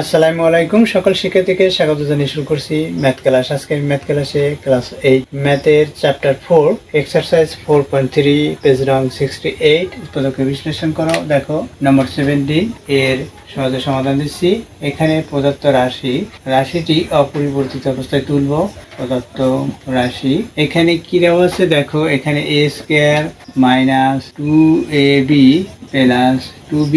আসসালামু আলাইকুম, সকল শিক্ষার্থীকে স্বাগত জানিয়ে শুরু করছি ম্যাথ ক্লাস। আজকে ক্লাস 8 ম্যাথের চ্যাপ্টার 4 এক্সারসাইজ 4.3 পেজ নং 68 পদকে বিশ্লেষণ করো। দেখো নম্বর 17 এর সহজে সমাধান দিচ্ছি। এখানে প্রদত্ত রাশিটি অপরিবর্তিত অবস্থায় তুলব। প্রদত্ত রাশি এখানে কি দেওয়া আছে দেখো, এখানে a square minus 2ab plus 2b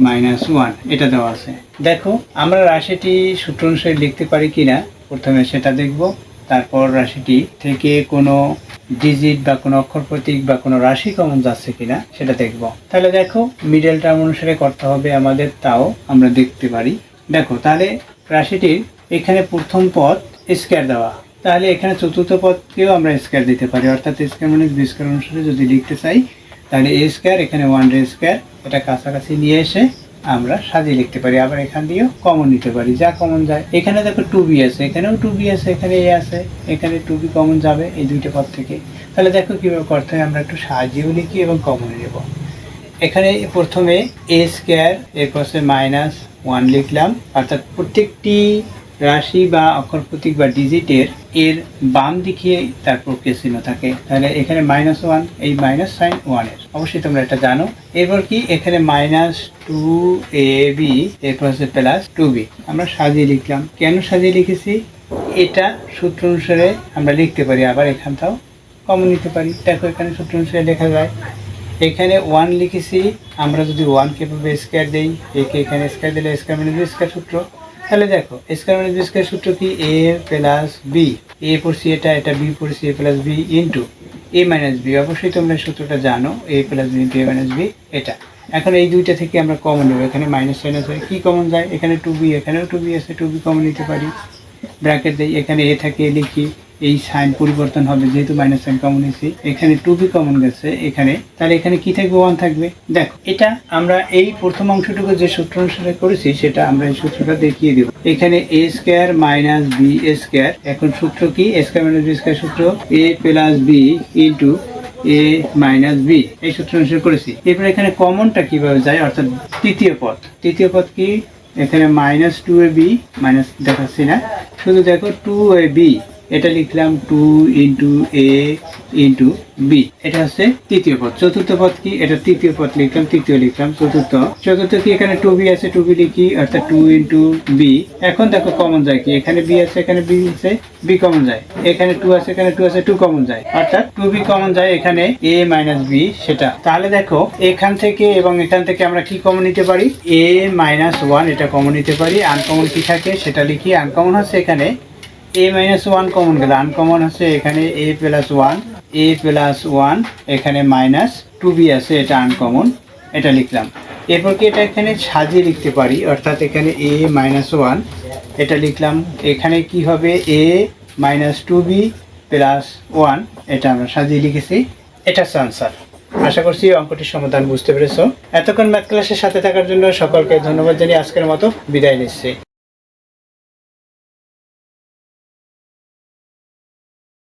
-1 এটা দেওয়া আছে। দেখো আমরা রাশিটি সূত্র অনুসারে লিখতে পারি কিনা প্রথমে সেটা দেখব, তারপর রাশিটি থেকে কোনো ডিজিট বা কোনো অক্ষর প্রতীক বা কোনো রাশি কমন যাচ্ছে কিনা সেটা দেখব। তাহলে দেখো মিডল টার্ম অনুসারে করতে হবে আমাদের, তাও আমরা দেখতে পারি। দেখো তাহলে রাশিটির এখানে প্রথম পদ স্কয়ার দেওয়া, তাহলে এখানে চতুর্থ পদকেও আমরা স্কয়ার দিতে পারি, অর্থাৎ স্কয়ার মানে বি স্কয়ার অনুসারে যদি লিখতে চাই তাহলে এ স্কয়ার এখানে 1 স্কয়ার এটা কাছাকাছি নিয়ে এসে আমরা সাজিয়ে লিখতে পারি। আবার এখান দিয়েও কমন নিতে পারি, যা কমন যায়। এখানে দেখো 2b আছে, এখানেও 2b আছে, এখানে এ আছে, এখানে 2b কমন যাবে এই দুইটা পদ থেকে। তাহলে দেখো কিভাবে করতে হয়, আমরা একটু সাজিয়েও লিখি এবং কমন নেব। এখানে প্রথমে এ স্কয়ার এরপর -1 লিখলাম, অর্থাৎ প্রত্যেকটি রাশি বা অক্ষর প্রতীক বা ডিজিটের এর বাম দিকে তার প্রক্রিয়া চিহ্ন থাকে। তাহলে এখানে -1 এই মাইনাস সাইন 1 এর, অবশ্যই তোমরা এটা জানো। এরপর কি এখানে -2ab এরপর হচ্ছে +2b আমরা সাজিয়ে লিখলাম। কেন সাজিয়ে লিখেছি, এটা সূত্র অনুসারে আমরা লিখতে পারি, আবার এখানটাও কমন নিতে পারি। দেখো এখানে সূত্র অনুসারে লেখা যায়। এখানে 1 লিখেছি, আমরা যদি 1 কে স্কয়ার দেই, একে এখানে স্কয়ার দিলে স্কয়ার মানে বি স্কয়ার সূত্র। তাহলে দেখো স্কয়ার মানে বি স্কয়ার সূত্র কি, a প্লাস বি, এ পড়ছি এটা বি পড়ছি a plus B into a minus B. অবশ্যই তোমরা সূত্রটা জানো, a plus B into a minus B এটা। এখন এই দুইটা থেকে আমরা কমন নেব, এখানে মাইনাস সাইনাস হয় কি কমন যায়, এখানে 2b এখানেও 2b আছে, 2b কমন নিতে পারি। ব্র্যাকেট দেই, এখানে a থাকে লিখি, এই সাইন পরিবর্তন হবে যেহেতু মাইনাস সাইন কমন নিয়েছি, এখানে 2b কমন গেছে এখানে, তাহলে এখানে কি থাকবে 1 থাকবে। দেখো এটা আমরা এই প্রথম অংশটুকু যে সূত্র অনুসারে করেছি সেটা আমরা এই সূত্রটা দেখিয়ে দেব। এখানে a square minus b square, এখন সূত্র কি, a square minus b square সূত্র a plus b into a minus b, এই সূত্র অনুসারে করেছি। এরপর এখানে কমনটা কিভাবে যায়, অর্থাৎ তৃতীয় পদ কি, এখানে -2ab মাইনাস দেখাচ্ছি না, শুধু দেখো 2ab এটা লিখলাম 2 ইন্টু a ইন্টু b, এটা হচ্ছে তৃতীয় পদ। চতুর্থ পদ কি, এটা তৃতীয় পদ লিখলাম, তৃতীয় লিখলাম, চতুর্থ কি, এখানে 2b আছে, 2b লিখি, অর্থাৎ 2 ইন্টু b। এখন দেখো কমন যায় কি, এখানে b আছে, এখানে b আছে, b কমন যায়, এখানে 2 আছে, এখানে 2 আছে, 2 কমন যায়, অর্থাৎ 2b কমন যায় এখানে a মাইনাস b সেটা। তাহলে দেখো এখান থেকে এবং এখান থেকে আমরা কি কমন নিতে পারি, a মাইনাস 1 এটা কমন নিতে পারি। আনকমন কি থাকে সেটা লিখি, আনকমন হচ্ছে এখানে a মাইনাস 1 কমন গেল, আনকমন হচ্ছে এখানে a প্লাস 1 এখানে -2b আছে, এটা আনকমন, এটা লিখলাম। এরপর কি এটা এখানে সাজিয়ে লিখতে পারি, অর্থাৎ এখানে a মাইনাস 1 এটা লিখলাম, এখানে কি হবে a মাইনাস 2b প্লাস 1 এটা আমরা সাজিয়ে লিখেছি, এটা আনসার। আশা করছি অঙ্কটির সমাধান বুঝতে পেরেছো। এতক্ষণ ম্যাথ ক্লাসের সাথে থাকার জন্য সকলকে ধন্যবাদ জানিয়ে আজকের মতো বিদায় নিচ্ছি।